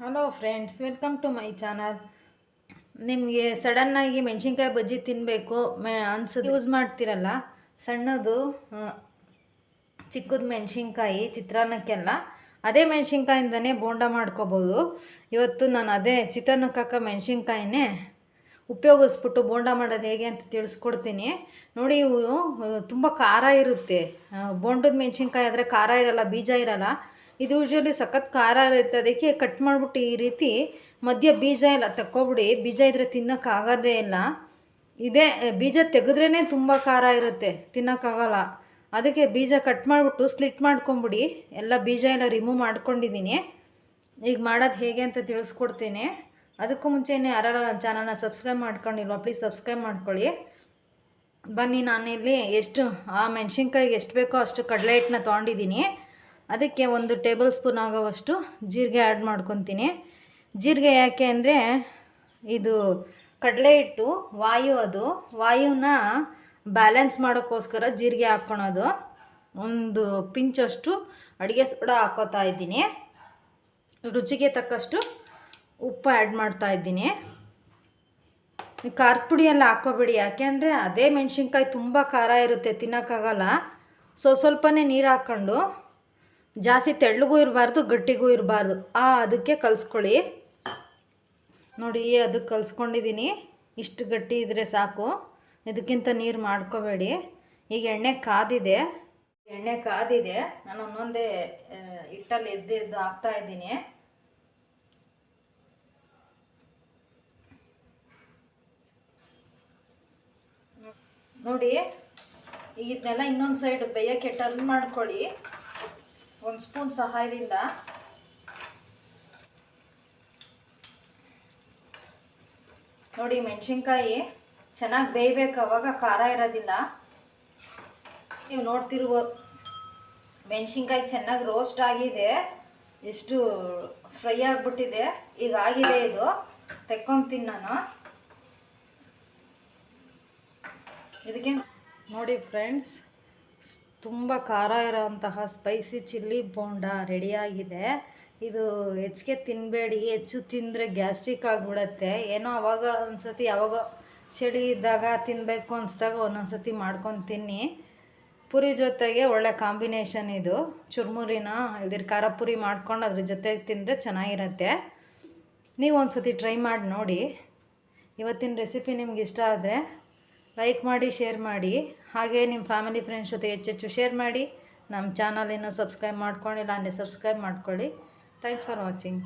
Hello friends, welcome to my channel. ನಿಮಗೆ ಸಡನ್ನಾಗಿ ಮೆಣಸಿನ್ಕಾಯಿ ಬಜ್ಜಿ ತಿನ್ನಬೇಕು ಅನ್ಸೋದು ಯೂಸ್ ಮಾಡ್ತಿರಲ್ಲ, ಸಣ್ಣದು ಚಿಕ್ಕದು ಮೆಣಸಿನ್ಕಾಯಿ ಚಿತ್ರಾನ್ನಕ್ಕೆಲ್ಲ ಅದೇ ಮೆಣಸಿನ್ಕಾಯಿಂದನೇ ಬೋಂಡ ಮಾಡ್ಕೋಬೋದು. ಇವತ್ತು ನಾನು ಅದೇ ಚಿತ್ರಾನ್ನಕ್ಕೆ ಮೆಣಸಿನ್ಕಾಯಿನೇ ಉಪಯೋಗಿಸ್ಬಿಟ್ಟು ಬೋಂಡ ಮಾಡೋದು ಹೇಗೆ ಅಂತ ತಿಳಿಸ್ಕೊಡ್ತೀನಿ. ನೋಡಿ, ಇವು ತುಂಬ ಖಾರ ಇರುತ್ತೆ. ಬೋಂಡದ ಮೆಣಸಿನ್ಕಾಯಿ ಆದರೆ ಖಾರ ಇರಲ್ಲ, ಬೀಜ ಇರಲ್ಲ. ಇದು ಯೂಶ್ವಲಿ ಸಖತ್ ಖಾರ ಇರುತ್ತೆ. ಅದಕ್ಕೆ ಕಟ್ ಮಾಡಿಬಿಟ್ಟು ಈ ರೀತಿ ಮಧ್ಯ ಬೀಜ ಎಲ್ಲ ತಕ್ಕೊಬಿಡಿ. ಬೀಜ ಇದ್ದರೆ ತಿನ್ನೋಕ್ಕಾಗೋದೇ ಇಲ್ಲ. ಇದೇ ಬೀಜ ತೆಗೆದ್ರೇ ತುಂಬ ಖಾರ ಇರುತ್ತೆ, ತಿನ್ನೋಕ್ಕಾಗಲ್ಲ. ಅದಕ್ಕೆ ಬೀಜ ಕಟ್ ಮಾಡಿಬಿಟ್ಟು ಸ್ಲಿಟ್ ಮಾಡ್ಕೊಂಬಿಡಿ. ಎಲ್ಲ ಬೀಜ ಎಲ್ಲ ರಿಮೂವ್ ಮಾಡ್ಕೊಂಡಿದ್ದೀನಿ. ಈಗ ಮಾಡೋದು ಹೇಗೆ ಅಂತ ತಿಳಿಸ್ಕೊಡ್ತೀನಿ. ಅದಕ್ಕೂ ಮುಂಚೆನೇ ಯಾರು ನನ್ನ ಚಾನಲ್ನ ಸಬ್ಸ್ಕ್ರೈಬ್ ಮಾಡ್ಕೊಂಡಿಲ್ವ, ಪ್ಲೀಸ್ ಸಬ್ಸ್ಕ್ರೈಬ್ ಮಾಡ್ಕೊಳ್ಳಿ. ಬನ್ನಿ, ನಾನಿಲ್ಲಿ ಆ ಮೆಣಸಿನ್ಕಾಯಿಗೆ ಎಷ್ಟು ಬೇಕೋ ಅಷ್ಟು ಕಡಲೆ ಹಿಟ್ಟನ್ನ ತೊಗೊಂಡಿದ್ದೀನಿ. ಅದಕ್ಕೆ 1 ಟೇಬಲ್ ಸ್ಪೂನ್ ಆಗೋವಷ್ಟು ಜೀರಿಗೆ ಆ್ಯಡ್ ಮಾಡ್ಕೊತೀನಿ. ಜೀರಿಗೆ ಯಾಕೆ ಅಂದರೆ ಇದು ಕಡಲೆ ಹಿಟ್ಟು ಅದು ವಾಯುನ ಬ್ಯಾಲೆನ್ಸ್ ಮಾಡೋಕ್ಕೋಸ್ಕರ ಜೀರಿಗೆ ಹಾಕ್ಕೊಳೋದು. 1 ಪಿಂಚಷ್ಟು ಅಡುಗೆ ಸೋಡಾ ಹಾಕ್ಕೋತಾ ಇದ್ದೀನಿ. ರುಚಿಗೆ ತಕ್ಕಷ್ಟು ಉಪ್ಪು ಆ್ಯಡ್ ಮಾಡ್ತಾಯಿದ್ದೀನಿ. ಖಾರದ ಪುಡಿ ಎಲ್ಲ ಹಾಕ್ಕೋಬೇಡಿ, ಯಾಕೆಂದರೆ ಅದೇ ಮೆಣಸಿನ್ಕಾಯಿ ತುಂಬ ಖಾರ ಇರುತ್ತೆ, ತಿನ್ನೋಕ್ಕಾಗಲ್ಲ. ಸ್ವಲ್ಪನೇ ನೀರು ಹಾಕ್ಕೊಂಡು, ಜಾಸ್ತಿ ತೆಳ್ಳಗೂ ಇರಬಾರ್ದು, ಗಟ್ಟಿಗೂ ಇರಬಾರ್ದು, ಅದಕ್ಕೆ ಕಲಿಸ್ಕೊಳ್ಳಿ. ನೋಡಿ, ಅದಕ್ಕೆ ಕಲಿಸ್ಕೊಂಡಿದ್ದೀನಿ. ಇಷ್ಟು ಗಟ್ಟಿ ಇದ್ದರೆ ಸಾಕು, ಇದಕ್ಕಿಂತ ನೀರು ಮಾಡ್ಕೋಬೇಡಿ. ಈಗ ಎಣ್ಣೆ ಕಾದಿದೆ. ನಾನು ಒಂದೊಂದೇ ಹಿಟ್ಟಲ್ಲಿ ಎದ್ದು ಹಾಕ್ತಾಯಿದ್ದೀನಿ. ನೋಡಿ, ಈಗ ಇದನ್ನೆಲ್ಲ ಇನ್ನೊಂದು ಸೈಡ್ ಬೇಯೋಕ್ಕೆ ಟರ್ನ್ ಮಾಡ್ಕೊಳ್ಳಿ 1 ಸ್ಪೂನ್ ಸಹಾಯದಿಂದ. ನೋಡಿ, ಮೆಣಸಿನ್ಕಾಯಿ ಚೆನ್ನಾಗಿ ಬೇಯಬೇಕು, ಅವಾಗ ಖಾರ ಇರೋದಿಲ್ಲ. ನೀವು ನೋಡ್ತಿರ್ಬೋದು, ಮೆಣಸಿನ್ಕಾಯಿ ಚೆನ್ನಾಗಿ ರೋಸ್ಟ್ ಆಗಿದೆ, ಎಷ್ಟು ಫ್ರೈ ಆಗಿಬಿಟ್ಟಿದೆ. ಈಗ ಆಗಿದೆ, ಇದು ತೆಕ್ಕೊತೀನಿ ನಾನು. ಇದಕ್ಕೆ ನೋಡಿ ಫ್ರೆಂಡ್ಸ್, ತುಂಬ ಖಾರ ಇರೋಂತಹ ಸ್ಪೈಸಿ ಚಿಲ್ಲಿ ಬೋಂಡ ರೆಡಿಯಾಗಿದೆ. ಇದು ಹೆಚ್ಚಿಗೆ ತಿನ್ನಬೇಡಿ, ಹೆಚ್ಚು ತಿಂದರೆ ಗ್ಯಾಸ್ಟ್ರಿಕ್ ಆಗಿಬಿಡತ್ತೆ. ಏನೋ ಅವಾಗ ಒಂದ್ಸತಿ ಯಾವಾಗ ಚಳಿ ಇದ್ದಾಗ ತಿನ್ನಬೇಕು ಅನಿಸ್ದಾಗ ಒಂದೊಂದ್ಸತಿ ಮಾಡ್ಕೊಂಡು ತಿನ್ನಿ. ಪುರಿ ಜೊತೆಗೆ ಒಳ್ಳೆ ಕಾಂಬಿನೇಷನ್ ಇದು. ಚುರುಮುರಿನ ಇದ್ರ ಖಾರ ಪುರಿ ಮಾಡ್ಕೊಂಡು ಅದ್ರ ಜೊತೆಗೆ ತಿಂದರೆ ಚೆನ್ನಾಗಿರುತ್ತೆ. ನೀವು ಒಂದ್ಸತಿ ಟ್ರೈ ಮಾಡಿ ನೋಡಿ. ಇವತ್ತಿನ ರೆಸಿಪಿ ನಿಮ್ಗೆ ಇಷ್ಟ ಆದರೆ ಲೈಕ್ ಮಾಡಿ, ಶೇರ್ ಮಾಡಿ. ಹಾಗೆ ನಿಮ್ಮ ಫ್ಯಾಮಿಲಿ ಫ್ರೆಂಡ್ಸ್ ಜೊತೆ ಹೆಚ್ಚೆಚ್ಚು ಶೇರ್ ಮಾಡಿ. ನಮ್ಮ ಚಾನಲ್ ಇನ್ನೂ ಸಬ್ಸ್ಕ್ರೈಬ್ ಮಾಡ್ಕೊಂಡಿಲ್ಲ ಅಂದರೆ ಸಬ್ಸ್ಕ್ರೈಬ್ ಮಾಡ್ಕೊಳ್ಳಿ. Thanks for watching.